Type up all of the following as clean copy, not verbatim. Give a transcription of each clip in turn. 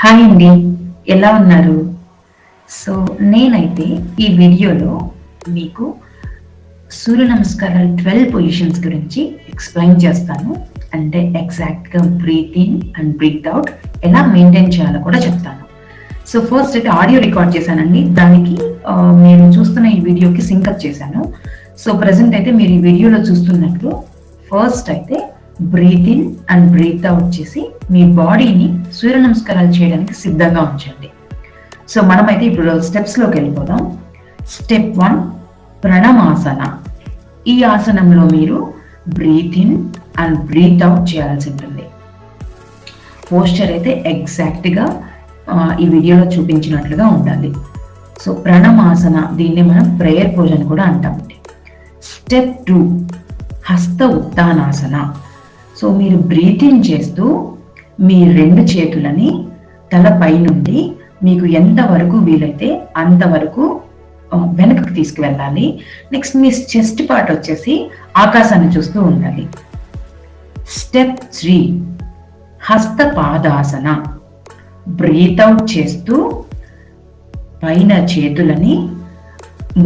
Hi అండి, ఎలా ఉన్నారు? సో నేనైతే ఈ వీడియోలో మీకు సూర్య నమస్కారాలు 12 పొజిషన్స్ గురించి ఎక్స్ప్లెయిన్ చేస్తాను. అంటే ఎగ్జాక్ట్గా breathe in and breathe out ఎలా మెయింటైన్ చేయాలో కూడా చెప్తాను. సో ఫస్ట్ అయితే ఆడియో రికార్డ్ చేశానండి. దానికి మీరు చూస్తున్న ఈ వీడియోకి సింకప్ చేశాను. సో ప్రజెంట్ అయితే మీరు ఈ వీడియోలో చూస్తున్నట్లు ఫస్ట్ అయితే breathe in and breathe out చేసి మీ బాడీని సూర్య నమస్కారాలు చేయడానికి సిద్ధంగా ఉంచండి. సో మనమైతే ఇప్పుడు స్టెప్స్లోకి వెళ్ళిపోదాం. స్టెప్ 1 ప్రణమాసన. ఈ ఆసనంలో మీరు breathe in and breathe out చేయాల్సి ఉంటుంది. పోస్చర్ అయితే ఎగ్జాక్ట్గా ఈ వీడియోలో చూపించినట్లుగా ఉండాలి. సో ప్రణమాసన, దీన్ని మనం ప్రేయర్ పోజ్ అని కూడా అంటామండి. స్టెప్ 2 హస్త ఉత్తానాసన. సో మీరు బ్రీత్ ఇన్ చేస్తూ మీ 2 చేతులని తలపై నుండి మీకు ఎంతవరకు వీలైతే అంతవరకు వెనకకు తీసుకువెళ్ళాలి. నెక్స్ట్ మీ చెస్ట్ పార్ట్ వచ్చేసి ఆకాశాన్ని చూస్తూ ఉండాలి. స్టెప్ 3 హస్త పాదాసన. బ్రీత్ అవుట్ చేస్తూ పైన చేతులని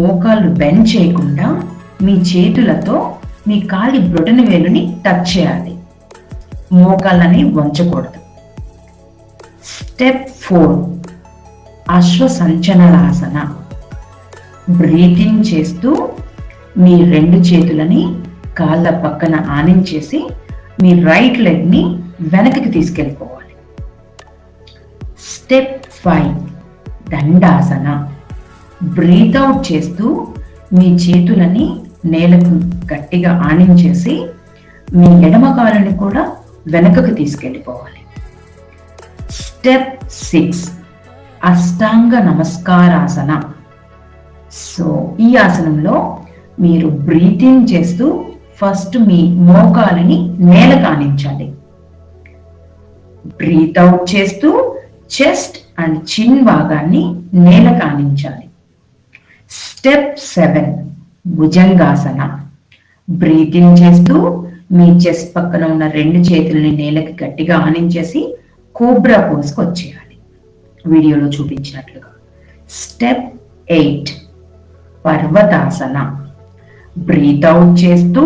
మోకాళ్ళు బెండ్ చేయకుండా మీ చేతులతో మీ కాలి బ్రొటన వేలుని టచ్ చేయాలి. మోకాళ్ళని వంచకూడదు. Step 4 Ashwa సంచలనాసన. బ్రీత్ ఇన్ చేస్తూ మీ 2 చేతులని కాళ్ళ పక్కన ఆనించేసి మీ రైట్ లెగ్ ని వెనక్కి తీసుకెళ్ళిపోవాలి. స్టెప్ 5 దండాసన. బ్రీత్ అవుట్ చేస్తూ మీ చేతులని నేలకు గట్టిగా ఆనించేసి మీ ఎడమ కాలుని కూడా వెనకకు తీసుకెళ్ళిపోవాలి. స్టెప్ 6 అష్టాంగ నమస్కారాసన. సో ఈ ఆసనంలో మీరు బ్రీత్ ఇన్ చేస్తూ ఫస్ట్ మీ మోకాలిని నేలకు ఆనించాలి. బ్రీత్ అవుట్ చేస్తూ చెస్ట్ అండ్ చిన్ భాగాన్ని నేలకు ఆనించాలి. స్టెప్ 7 భుజంగాసన. బ్రీత్ ఇన్ చేస్తూ మీ చెస్ట్ పక్కన ఉన్న 2 చేతులని నేలకి గట్టిగా ఆనించేసి కోబ్రా పోజ్కి వచ్చేయాలి వీడియోలో చూపించినట్లుగా. స్టెప్ 8 పర్వతాసన. బ్రీత్ అవుట్ చేస్తూ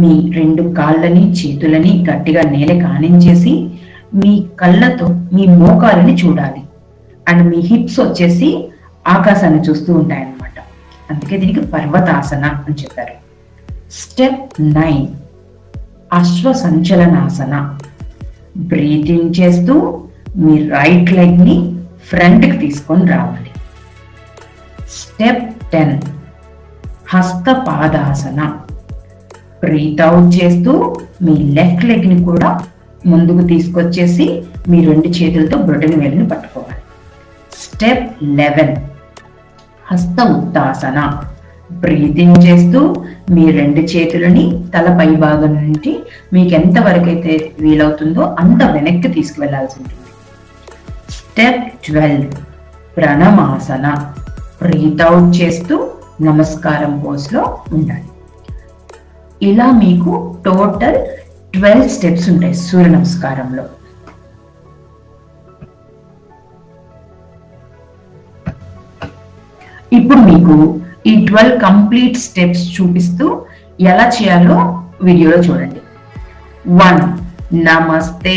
మీ 2 కాళ్ళని చేతులని గట్టిగా నేలకి ఆనించేసి మీ కళ్ళతో మీ మోకాలని చూడాలి. అండ్ మీ హిప్స్ వచ్చేసి ఆకాశాన్ని చూస్తూ ఉంటాయన్నమాట. అందుకే దీనికి పర్వతాసన అని చెప్పారు. Step 9 Ashwa సంచలనాసన. బ్రీత్ ఇన్ చేస్తూ మీ రైట్ లెగ్ ని ఫ్రంట్ కి తీసుకొని రావాలి. స్టెప్ 10 హస్త పాదాసన. బ్రీత్ అవుట్ చేస్తూ మీ లెఫ్ట్ లెగ్ ని కూడా ముందుకు తీసుకొచ్చేసి మీ 2 చేతులతో బ్రొటన వేలుని పట్టుకోవాలి. స్టెప్ 11 హస్త ఉత్తాసన. బ్రీత్ ఇన్ చేస్తూ మీ 2 చేతులని తల పై భాగం నుండి మీకు ఎంత వరకు అయితే వీలవుతుందో అంత వెనక్కి తీసుకువెళ్లాల్సి ఉంటుంది. స్టెప్ 12 ప్రణమాసన. బ్రీత్ అవుట్ చేస్తూ నమస్కారం పోజ్ లో ఉండాలి. ఇలా మీకు టోటల్ 12 స్టెప్స్ ఉంటాయి సూర్య నమస్కారంలో. ఇప్పుడు మీకు ఈ 12 కంప్లీట్ స్టెప్స్ చూపిస్తూ ఎలా చేయాలో వీడియోలో చూడండి. 1 namaste,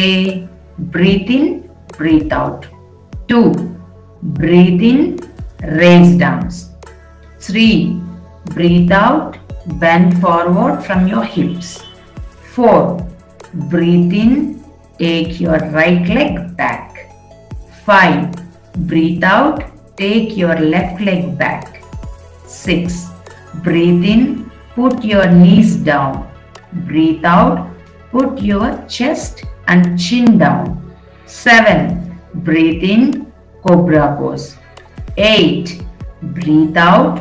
breathe in breathe out. 2 breathe in raised arms. 3 breathe out, bend forward from your hips. 4 breathe in, take your right leg back. 5 breathe out, take your left leg back. 6 breathe in, put your knees down. Breathe out, put your chest and chin down. 7 breathe in, cobra pose. 8 breathe out,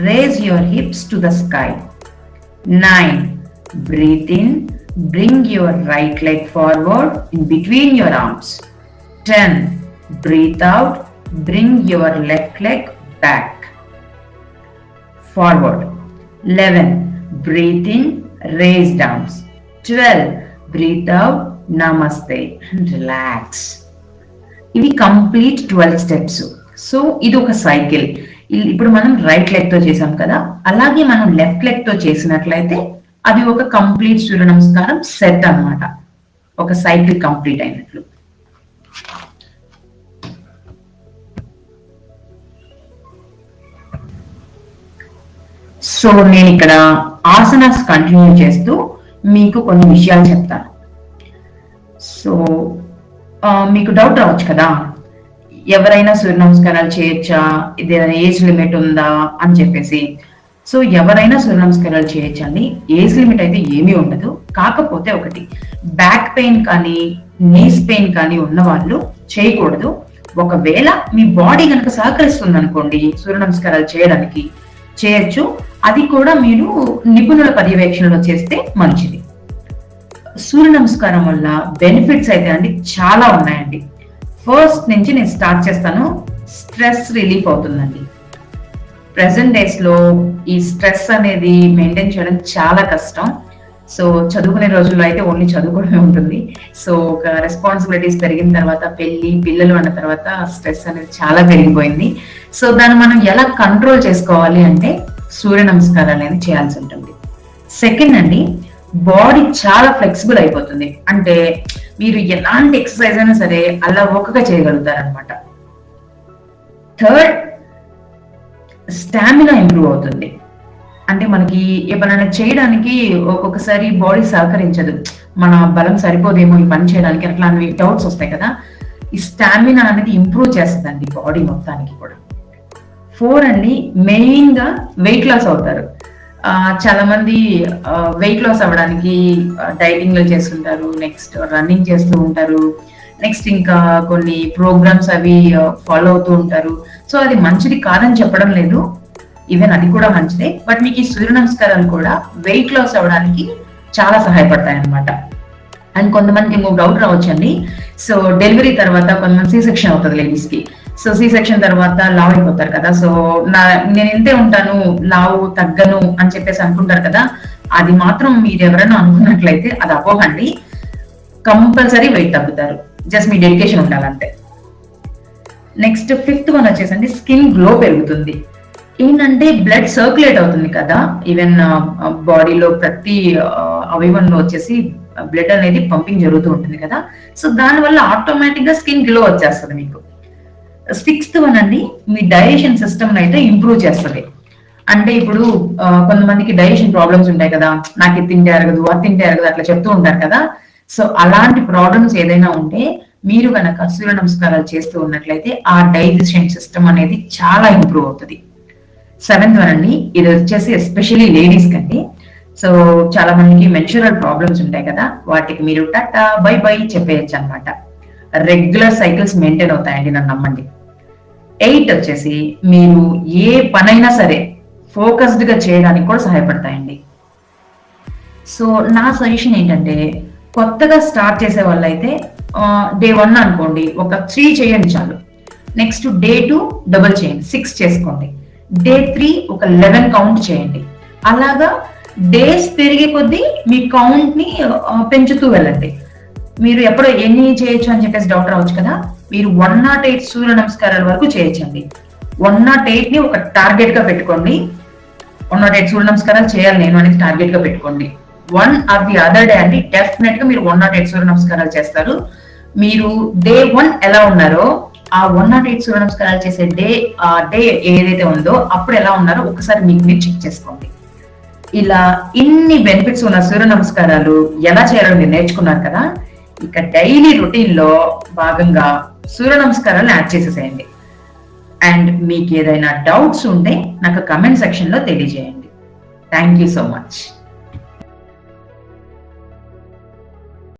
raise your hips to the sky. 9 breathe in, bring your right leg forward in between your arms. 10 breathe out, bring your left leg back forward. 11 breathe in, raised arms. 12 breathe out, namaste, relax. ఇవి complete 12 steps. So ఇది ఒక cycle. ఇప్పుడు మనం right leg తో చేసాం కదా, అలాగే మనం లెఫ్ట్ లెగ్ తో చేసినట్లయితే అది ఒక కంప్లీట్ సూర్య నమస్కారం సెట్ అన్నమాట. ఒక సైకిల్ కంప్లీట్ అయినట్లు. సో నేను ఇక్కడ ఆసనాస్ కంటిన్యూ చేస్తూ మీకు కొన్ని విషయాలు చెప్తాను. సో మీకు డౌట్ రావచ్చు కదా, ఎవరైనా సూర్య నమస్కారాలు చేయొచ్చా, ఇదేదైనా ఏజ్ లిమిట్ ఉందా అని చెప్పేసి. సో ఎవరైనా సూర్య నమస్కారాలు చేయొచ్చండి, ఏజ్ లిమిట్ అయితే ఏమీ ఉండదు. కాకపోతే ఒకటి, బ్యాక్ పెయిన్ కానీ నీస్ పెయిన్ కానీ ఉన్న వాళ్ళు చేయకూడదు. ఒకవేళ మీ బాడీ కనుక సహకరిస్తుంది అనుకోండి సూర్య నమస్కారాలు చేయడానికి, చేయొచ్చు. అది కూడా మీరు నిపుణుల పర్యవేక్షణలో చేస్తే మంచిది. సూర్య నమస్కారం వల్ల బెనిఫిట్స్ అయితే అండి చాలా ఉన్నాయండి. ఫస్ట్ నుంచి నేను స్టార్ట్ చేస్తాను. స్ట్రెస్ రిలీఫ్ అవుతుందండి. ప్రెసెంట్ డేస్ లో ఈ స్ట్రెస్ అనేది మెయింటైన్ చేయడం చాలా కష్టం. సో చదువుకునే రోజుల్లో అయితే ఓన్లీ చదువుకోవడమే ఉంటుంది. సో ఒక రెస్పాన్సిబిలిటీస్ పెరిగిన తర్వాత, పెళ్లి పిల్లలు అన్న తర్వాత స్ట్రెస్ అనేది చాలా పెరిగిపోయింది. సో దాన్ని మనం ఎలా కంట్రోల్ చేసుకోవాలి అంటే సూర్య నమస్కారాలు అనేది చేయాల్సి ఉంటుంది. సెకండ్ అండి, బాడీ చాలా ఫ్లెక్సిబుల్ అయిపోతుంది. అంటే మీరు ఎలాంటి ఎక్సర్సైజ్ అయినా సరే అలా ఒక్కగా చేయగలుగుతారు అనమాట. థర్డ్, స్టామినా ఇంప్రూవ్ అవుతుంది. అంటే మనకి ఏమైనా చేయడానికి ఒక్కొక్కసారి బాడీ సహకరించదు, మన బలం సరిపోదేమో ఈ పని చేయడానికి, అట్లాంటివి డౌట్స్ వస్తాయి కదా. ఈ స్టామినా అనేది ఇంప్రూవ్ చేస్తుందండి బాడీ మొత్తానికి కూడా. 4 అండి, మెయిన్ గా వెయిట్ లాస్ అవుతారు. చాలా మంది వెయిట్ లాస్ అవ్వడానికి డైటింగ్ చేస్తుంటారు, నెక్స్ట్ రన్నింగ్ చేస్తూ ఉంటారు, నెక్స్ట్ ఇంకా కొన్ని ప్రోగ్రామ్స్ అవి ఫాలో అవుతూ ఉంటారు. సో అది మంచిది కాదని చెప్పడం లేదు, ఈవెన్ అది కూడా మంచిదే. బట్ మీకు ఈ సూర్య నమస్కారాలు కూడా వెయిట్ లాస్ అవ్వడానికి చాలా సహాయపడతాయి అనమాట. అండ్ కొంతమందికి ఇంకో డౌట్ రావచ్చండి. సో డెలివరీ తర్వాత కొంతమంది సి సెక్షన్ అవుతుంది లేడీస్ కి. సో సి సెక్షన్ తర్వాత లావ్ అయిపోతారు కదా. సో నేను ఇంతే ఉంటాను, లావు తగ్గను అని చెప్పేసి అనుకుంటారు కదా. అది మాత్రం మీరు ఎవరైనా అనుకున్నట్లయితే అది అపోహండి. కంపల్సరీ వెయిట్ తగ్గుతారు, జస్ట్ మీ డెడికేషన్ ఉండాలంటే. నెక్స్ట్ 5th వన్ వచ్చేసండి, స్కిన్ గ్లో పెరుగుతుంది. ఏంటంటే బ్లడ్ సర్క్యులేట్ అవుతుంది కదా, ఈవెన్ బాడీలో ప్రతి అవయవంలో వచ్చేసి బ్లడ్ అనేది పంపింగ్ జరుగుతూ ఉంటుంది కదా. సో దానివల్ల ఆటోమేటిక్ గా స్కిన్ గ్లో వచ్చేస్తుంది మీకు. 6th వన్ అండి, మీ డైజెషన్ సిస్టమ్ అయితే ఇంప్రూవ్ చేస్తుంది. అంటే ఇప్పుడు కొంతమందికి డైజెషన్ ప్రాబ్లమ్స్ ఉంటాయి కదా, నాకు ఇది తింటే అరగదు, అది తింటే అరగదు అట్లా చెప్తూ ఉంటారు కదా. సో అలాంటి ప్రాబ్లమ్స్ ఏదైనా ఉంటే మీరు కనుక సూర్య నమస్కారాలు చేస్తూ ఉన్నట్లయితే ఆ డైజెషన్ సిస్టమ్ అనేది చాలా ఇంప్రూవ్ అవుతుంది. 7th వన్ అండి, ఇది వచ్చేసి ఎస్పెషల్లీ లేడీస్ కండి. సో చాలా మందికి మెన్స్ట్రువల్ ప్రాబ్లమ్స్ ఉంటాయి కదా, వాటికి మీరు టాటా బై బై చెప్పేయచ్చు అనమాట. రెగ్యులర్ సైకిల్స్ మెయింటైన్ అవుతాయండి, నన్ను నమ్మండి. 8 వచ్చేసి మీరు ఏ పనైనా సరే ఫోకస్డ్ గా చేయడానికి కూడా సహాయపడతాయండి. సో నా సజెషన్ ఏంటంటే, కొత్తగా స్టార్ట్ చేసే వాళ్ళైతే డే 1 అనుకోండి ఒక 3 చేయండి చాలు. నెక్స్ట్ డే 2 డబుల్ చేయండి, 6 చేసుకోండి. డే 3 ఒక 11 కౌంట్ చేయండి. అలాగా డేస్ పెరిగే కొద్దీ మీ కౌంట్ ని పెంచుతూ వెళ్ళండి. మీరు ఎప్పుడో ఎన్ని చేయొచ్చు అని చెప్పేసి డౌట్ రావచ్చు కదా, మీరు 108 సూర్య నమస్కారాల వరకు చేయొచ్చండి. 108 ని ఒక టార్గెట్ గా పెట్టుకోండి. 108 సూర్య నమస్కారాలు చేయాలి నేను అనేది టార్గెట్ గా పెట్టుకోండి. 1 ఆర్ ది అదర్ డే అండి డెఫినెట్ గా మీరు 108 సూర్య నమస్కారాలు చేస్తారు. మీరు డే 1 ఎలా ఉన్నారో ఆ 108 సూర్య నమస్కారాలు చేసే డే ఏదైతే ఉందో అప్పుడు ఎలా ఉన్నారో ఒకసారి మీకు మీరు చెక్ చేసుకోండి. ఇలా ఇన్ని బెనిఫిట్స్ ఉన్న సూర్య నమస్కారాలు ఎలా చేయాలో మీరు నేర్చుకున్నారు కదా. ఇక డైలీ రొటీన్ లో భాగంగా సూర్య నమస్కారాలను యాడ్ చేసేసేయండి. అండ్ మీకు ఏదైనా డౌట్స్ ఉంటే నాకు కమెంట్ సెక్షన్ లో తెలియజేయండి. Thank you so much.